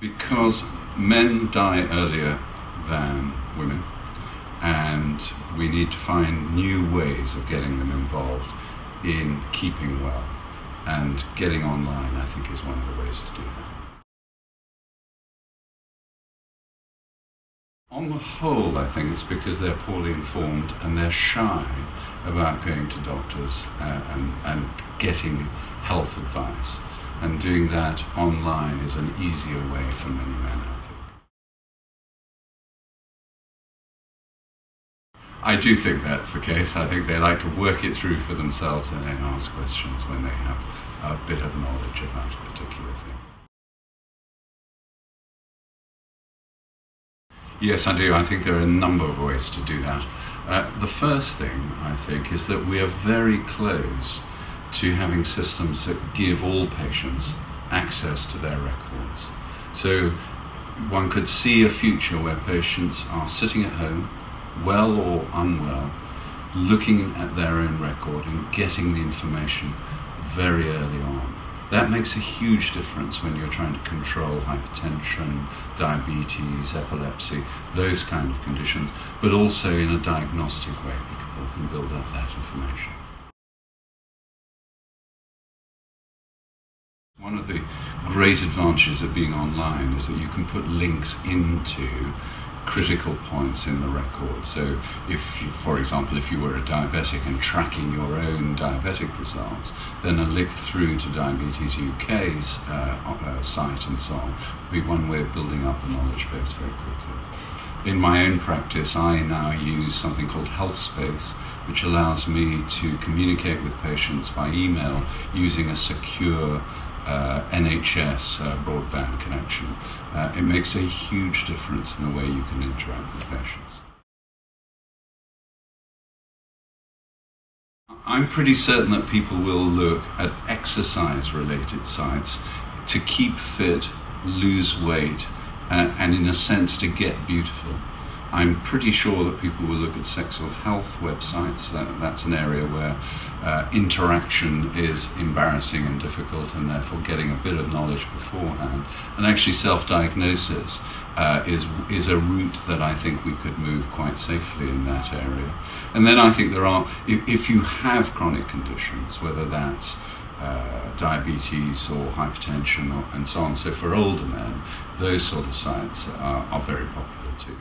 Because men die earlier than women, and we need to find new ways of getting them involved in keeping well, and getting online, I think, is one of the ways to do that. On the whole, I think it's because they're poorly informed and they're shy about going to doctors and getting health advice. And doing that online is an easier way for many men, I think. I do think that's the case. I think they like to work it through for themselves and then ask questions when they have a bit of knowledge about a particular thing. Yes, I do. I think there are a number of ways to do that. The first thing, I think, is that we are very close to having systems that give all patients access to their records. So one could see a future where patients are sitting at home, well or unwell, looking at their own record and getting the information very early on. That makes a huge difference when you're trying to control hypertension, diabetes, epilepsy, those kind of conditions, but also in a diagnostic way. People can build up that information. One of the great advantages of being online is that you can put links into critical points in the record. So if you, for example, if you were a diabetic and tracking your own diabetic results, then a link through to Diabetes UK's site and so on would be one way of building up a knowledge base very quickly. In my own practice, I now use something called HealthSpace, which allows me to communicate with patients by email using a secure NHS broadband connection. It makes a huge difference in the way you can interact with patients. I'm pretty certain that people will look at exercise-related sites to keep fit, lose weight, and in a sense to get beautiful. I'm pretty sure that people will look at sexual health websites. That's an area where interaction is embarrassing and difficult, and therefore getting a bit of knowledge beforehand. And actually self-diagnosis is a route that I think we could move quite safely in that area. And then I think there are, if you have chronic conditions, whether that's diabetes or hypertension and so on, so for older men, those sort of sites are very popular too.